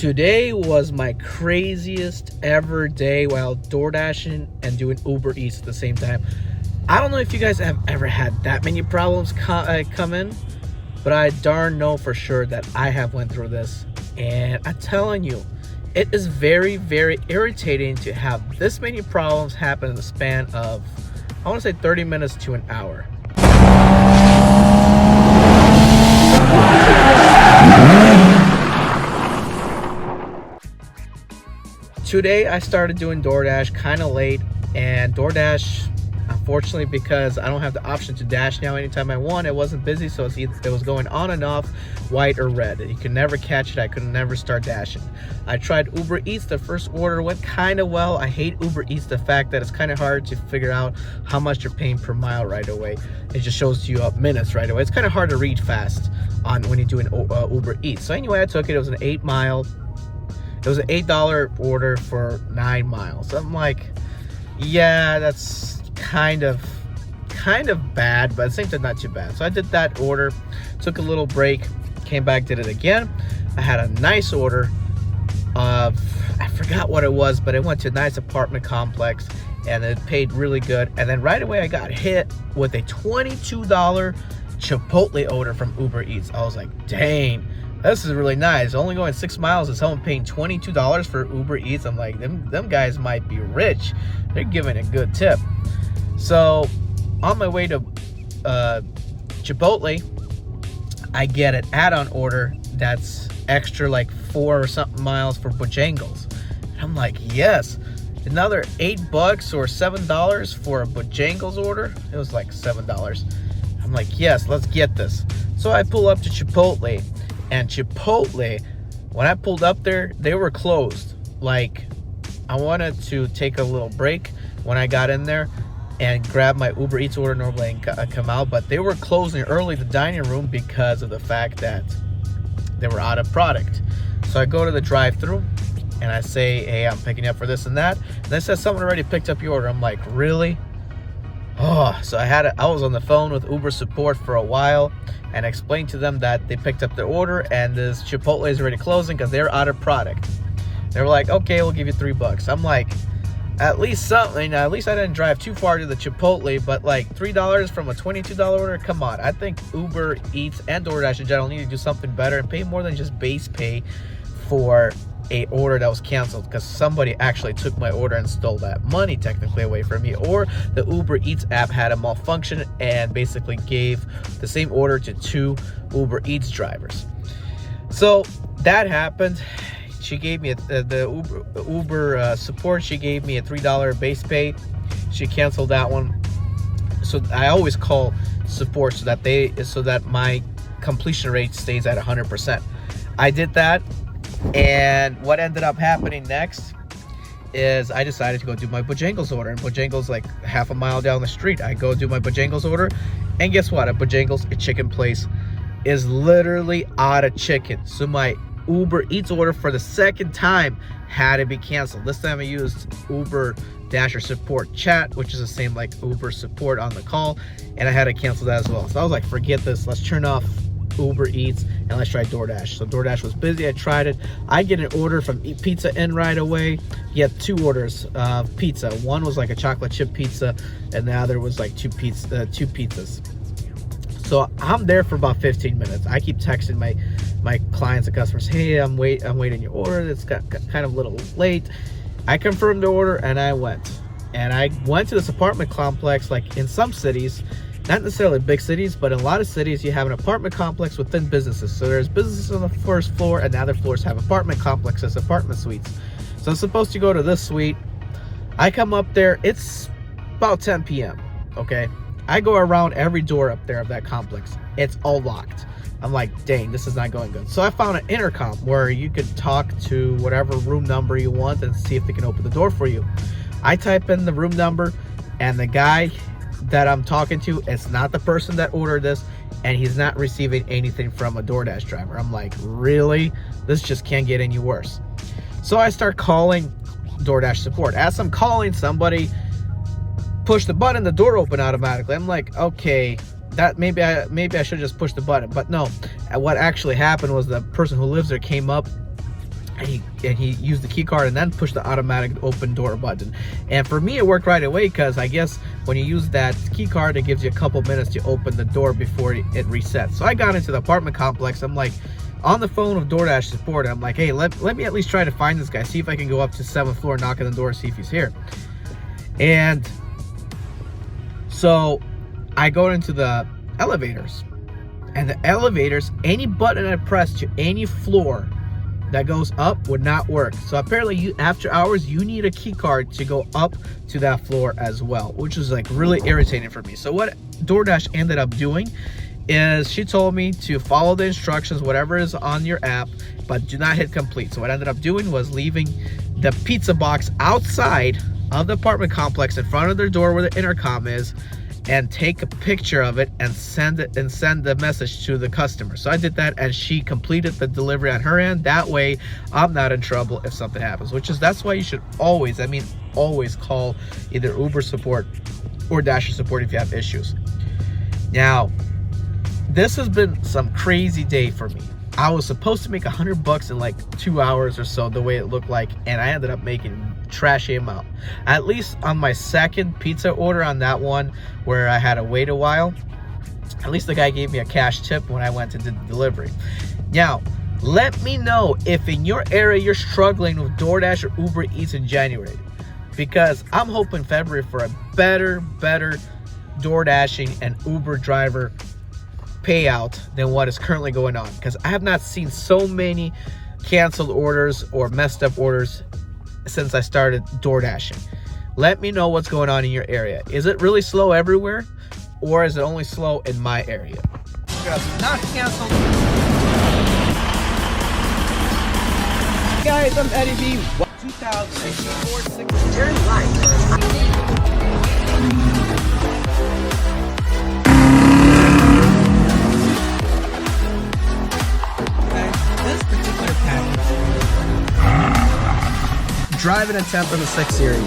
Today was my craziest ever day while door dashing and doing Uber Eats at the same time. I don't know if you guys have ever had that many problems come in, but I darn know for sure that I have went through this. And I'm telling you, it is very, very irritating to have this many problems happen in the span of, I want to say 30 minutes to an hour. Today I started doing DoorDash kind of late, and DoorDash, unfortunately, because I don't have the option to dash now anytime I want, it wasn't busy, so it was going on and off, white or red. You could never catch it. I could never start dashing. I tried Uber Eats. The first order went kind of well. I hate Uber Eats, the fact that it's kind of hard to figure out how much you're paying per mile right away. It just shows you up minutes right away. It's kind of hard to read fast on when you're doing Uber Eats. So anyway, I took it. It was an $8 order for 9 miles. I'm like, yeah, that's kind of bad, but at the same time not too bad. So I did that order, took a little break, came back, did it again. I had a nice order of, I forgot what it was, but I went to a nice apartment complex and it paid really good. And then right away I got hit with a $22 Chipotle order from Uber Eats. I was like, dang, this is really nice. Only going 6 miles and someone paying $22 for Uber Eats. I'm like, them guys might be rich. They're giving a good tip. So on my way to Chipotle, I get an add-on order that's extra, like 4 or something miles for Bojangles. And I'm like, yes, another $8 or $7 for a Bojangles order. It was like $7. I'm like, yes, let's get this. So I pull up to Chipotle. And Chipotle, when I pulled up there, they were closed. Like, I wanted to take a little break when I got in there and grab my Uber Eats order normally and come out, but they were closing early the dining room because of the fact that they were out of product. So I go to the drive-thru and I say, hey, I'm picking up for this and that. And they said someone already picked up your order. I'm like, really? Oh, so I was on the phone with Uber support for a while and explained to them that they picked up their order and this Chipotle is already closing because they're out of product. They were like, okay, we'll give you $3. I'm like, at least something. At least I didn't drive too far to the Chipotle, but like $3 from a $22 order, come on. I think Uber Eats and DoorDash in general need to do something better and pay more than just base pay for a order that was canceled, because somebody actually took my order and stole that money technically away from me, or the Uber Eats app had a malfunction and basically gave the same order to 2 Uber Eats drivers. So that happened. She gave me the Uber support. She gave me a $3 base pay. She canceled that one. So I always call support so that my completion rate stays at 100%. I did that. And what ended up happening next is I decided to go do my Bojangles order. And Bojangles like half a mile down the street. I go do my Bojangles order. And guess what? At Bojangles, a chicken place is literally out of chicken. So my Uber Eats order for the second time had to be canceled. This time I used Uber Dasher support chat, which is the same like Uber support on the call. And I had to cancel that as well. So I was like, forget this. Let's turn off Uber Eats and let's try DoorDash. So DoorDash was busy. I tried it. I get an order from Pizza Inn right away. You get 2 orders of pizza. One was like a chocolate chip pizza and the other was like 2 pizzas. So I'm there for about 15 minutes. I keep texting my clients and customers, hey, I'm waiting your order. It's got kind of a little late. I confirmed the order and I went. And I went to this apartment complex. Like in some cities, not necessarily big cities, but in a lot of cities, you have an apartment complex within businesses. So there's businesses on the first floor and the other floors have apartment complexes, apartment suites. So I'm supposed to go to this suite. I come up there, it's about 10 p.m., okay? I go around every door up there of that complex. It's all locked. I'm like, dang, this is not going good. So I found an intercom where you could talk to whatever room number you want and see if they can open the door for you. I type in the room number and the guy that I'm talking to, it's not the person that ordered this, and he's not receiving anything from a DoorDash driver. I'm like, really? This just can't get any worse. So I start calling DoorDash support. As I'm calling, somebody pushed the button, the door opened automatically. I'm like, okay, that maybe I should just push the button. But no, what actually happened was the person who lives there came up and he used the key card and then pushed the automatic open door button. And for me, it worked right away, because I guess when you use that key card, it gives you a couple minutes to open the door before it resets. So I got into the apartment complex. I'm like on the phone with DoorDash support. I'm like, hey, let me at least try to find this guy, see if I can go up to 7th floor, knock on the door, see if he's here. And so I go into the elevators, and the elevators, any button I press to any floor that goes up would not work. So apparently after hours, you need a key card to go up to that floor as well, which is like really irritating for me. So what DoorDash ended up doing is she told me to follow the instructions, whatever is on your app, but do not hit complete. So what I ended up doing was leaving the pizza box outside of the apartment complex in front of their door where the intercom is, and take a picture of it and send the message to the customer. So I did that, and she completed the delivery on her end. That way I'm not in trouble if something happens, that's why you should always, always call either Uber support or Dasher support if you have issues. Now, this has been some crazy day for me. I was supposed to make $100 in like 2 hours or so, the way it looked like, and I ended up making trashy amount. At least on my second pizza order, on that one where I had to wait a while, at least the guy gave me a cash tip when I went to do the delivery. Now, let me know if in your area you're struggling with DoorDash or Uber Eats in January, because I'm hoping February for a better DoorDashing and Uber driver payout than what is currently going on, because I have not seen so many canceled orders or messed up orders since I started DoorDashing. Let me know what's going on in your area. Is it really slow everywhere, or is it only slow in my area? Not canceled. Guys, I'm Eddie B. 2064 turn right. Driving attempt on the 6 Series.